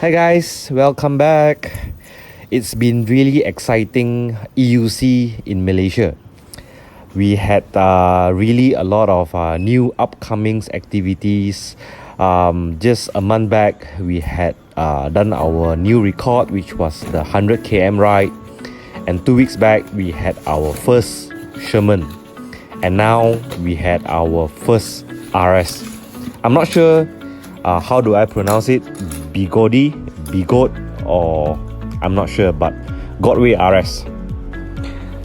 Hi guys, welcome back. It's been really exciting EUC in Malaysia. We had really a lot of new upcoming activities. Just a month back, we had done our new record, which was the 100 km ride. And 2 weeks back, we had our first Sherman. And now we had our first RS. I'm not sure how do I pronounce it, Begode, or I'm not sure, but Gotway RS.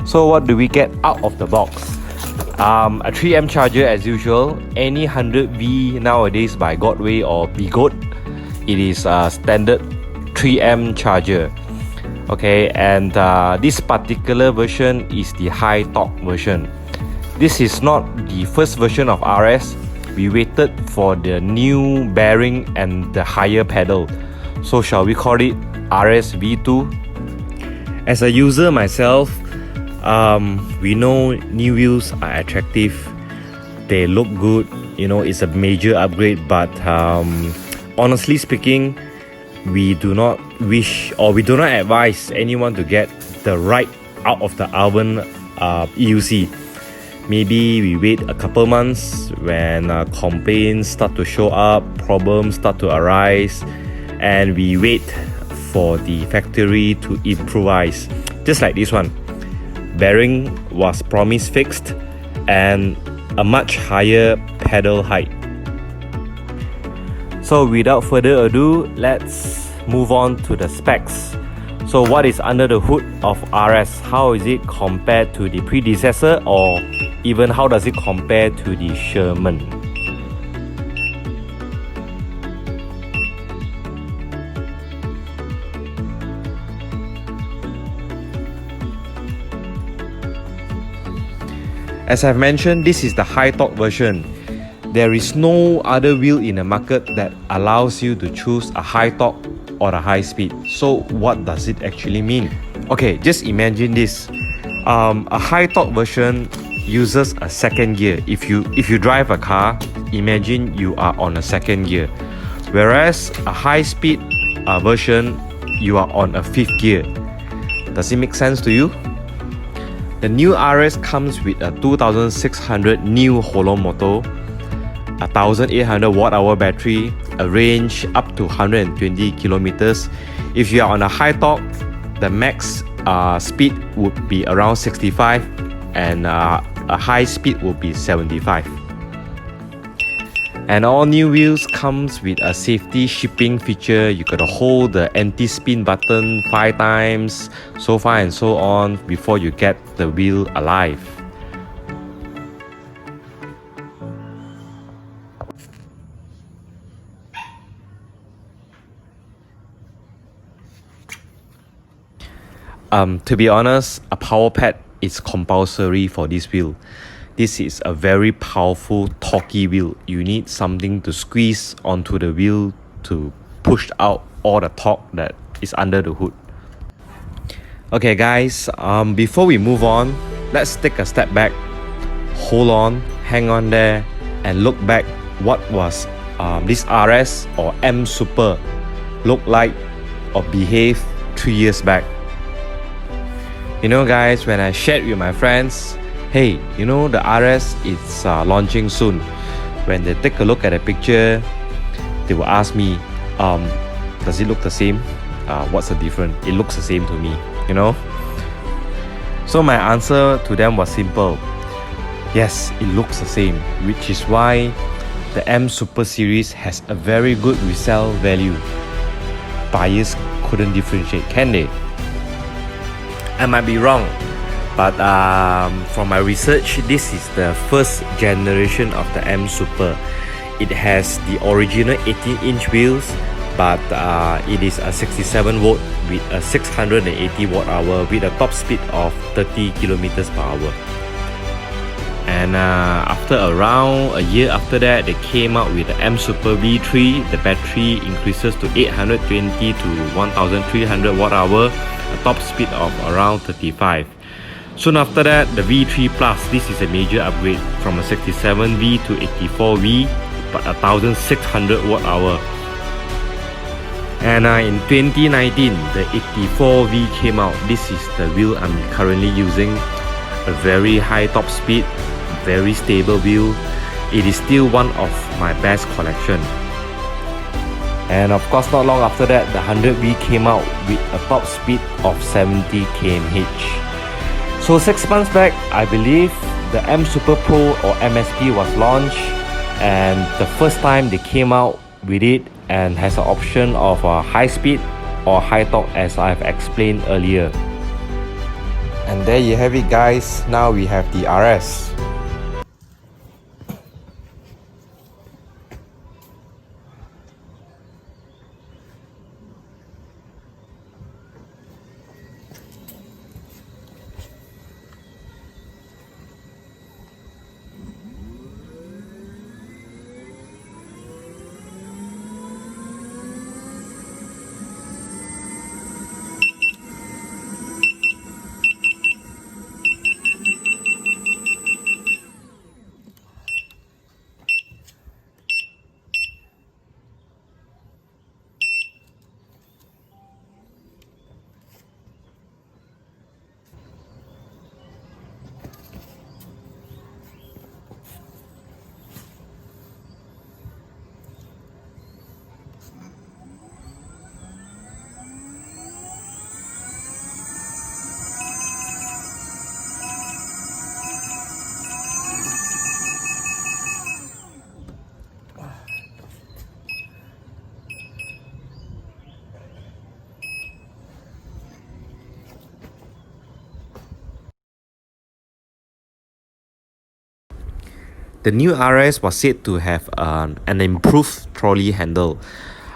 So what do we get out of the box? A 3M charger as usual. Any 100V nowadays by Gotway or Begode, it is a standard 3M charger. Okay, and this particular version is the high torque version. This is not the first version of RS. We waited for the new bearing and the higher pedal. So shall we call it RS V2? As a user myself, we know new wheels are attractive. They look good. You know, it's a major upgrade. But honestly speaking, we do not wish or we do not advise anyone to get the right out of the oven EUC. Maybe we wait a couple months when complaints start to show up, problems start to arise, and we wait for the factory to improvise. Just like this one. Bearing was promised fixed and a much higher pedal height. So without further ado, let's move on to the specs. So what is under the hood of RS? How is it compared to the predecessor, or even how does it compare to the Sherman? As I've mentioned, this is the high torque version. There is no other wheel in the market that allows you to choose a high torque or a high speed. So what does it actually mean? Okay, just imagine this. A high torque version uses a second gear. If you drive a car, imagine you are on a second gear. Whereas a high speed version, you are on a fifth gear. Does it make sense to you? The new RS comes with a 2600 new hollow motor, a 1800 watt-hour battery, a range up to 120 kilometers. If you are on a high torque, the max speed would be around 65 and a high speed would be 75. And all new wheels comes with a safety shipping feature. You gotta hold the anti-spin button 5 times, so far and so on, before you get the wheel alive. To be honest, a power pad is compulsory for this wheel. This is a very powerful, torquey wheel. You need something to squeeze onto the wheel to push out all the torque that is under the hood. Okay guys, before we move on, let's take a step back. Hold on, hang on there, and look back what was this RS or M Super look like or behave 3 years back. You know guys, when I shared with my friends, hey, you know the RS is launching soon. When they take a look at the picture, they will ask me, does it look the same? What's the difference? It looks the same to me, you know? So my answer to them was simple. Yes, it looks the same, which is why the M Super series has a very good resale value. Buyers couldn't differentiate, can they? I might be wrong, but from my research, this is the first generation of the M Super. It has the original 18-inch wheels, but it is a 67 volt with a 680 watt-hour with a top speed of 30 kilometers per hour. And after around a year after that, they came out with the M Super V3. The battery increases to 820 to 1300 watt-hour, a top speed of around 35. Soon after that, the V3 Plus. This is a major upgrade from a 67V to 84V, but 1600 watt-hour. And in 2019, the 84V came out. This is the wheel I'm currently using. A very high top speed, very stable wheel. It is still one of my best collection. And of course, not long after that, the 100V came out with a top speed of 70 km/h. So 6 months back, I believe the M Super Pro or MSP was launched, and the first time they came out with it and has an option of high speed or high torque, as I've explained earlier. And there you have it, guys. Now we have the RS. The new RS was said to have an improved trolley handle.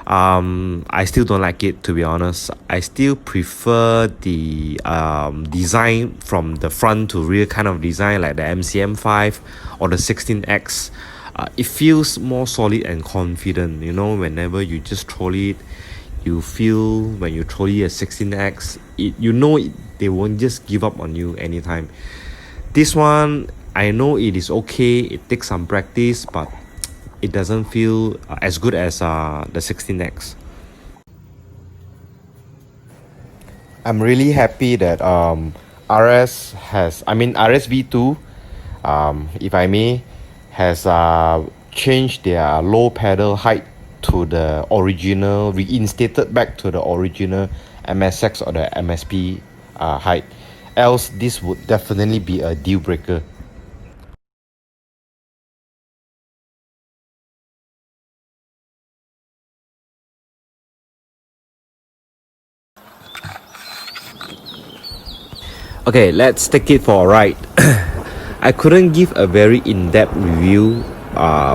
I still don't like it, to be honest. I still prefer the design from the front to rear kind of design, like the MCM5 or the 16X. It feels more solid and confident. You know, whenever you just trolley it, you feel when you trolley a 16X, they won't just give up on you anytime. This one, I know it is okay, it takes some practice, but it doesn't feel as good as the 16X. I'm really happy that RS V2, if I may, has changed their low pedal height to the original, reinstated back to the original MSX or the MSP height. Else, this would definitely be a deal breaker. Okay, let's take it for a ride. I couldn't give a very in-depth review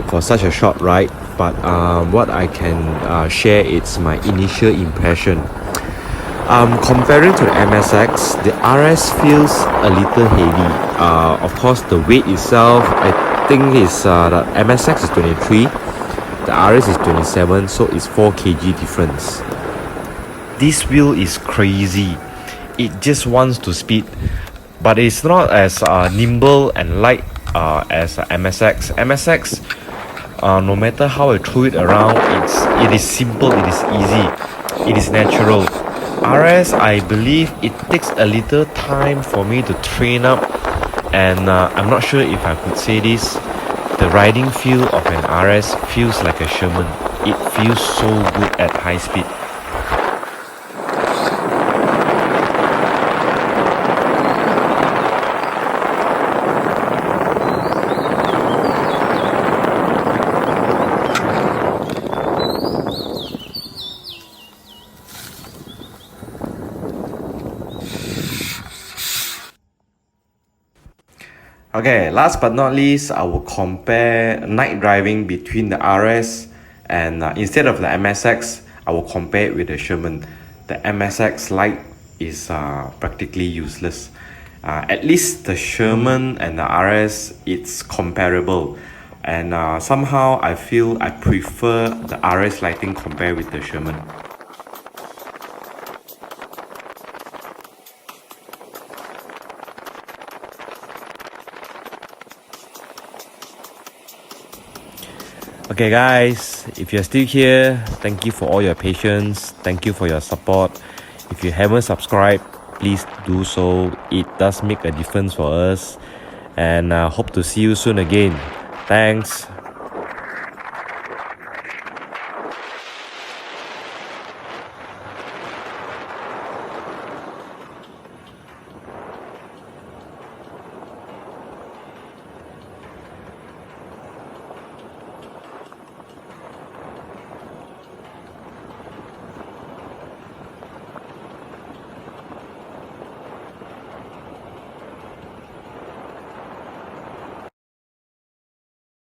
for such a short ride, but what I can share is my initial impression. Comparing to the MSX, the RS feels a little heavy. Of course, the weight itself, I think the MSX is 23, the RS is 27, so it's 4 kg difference. This wheel is crazy. It just wants to speed, but it's not as nimble and light as MSX. MSX, no matter how I throw it around, it is simple, it is easy, it is natural. RS, I believe it takes a little time for me to train up, and I'm not sure if I could say this. The riding feel of an RS feels like a Sherman. It feels so good at high speed. Okay, last but not least, I will compare night driving between the RS and instead of the MSX, I will compare it with the Sherman. The MSX light is practically useless. At least the Sherman and the RS, it's comparable. And somehow I feel I prefer the RS lighting compared with the Sherman. Okay guys, if you're still here, thank you for all your patience, thank you for your support. If you haven't subscribed, please do so. It does make a difference for us, and hope to see you soon again. Thanks.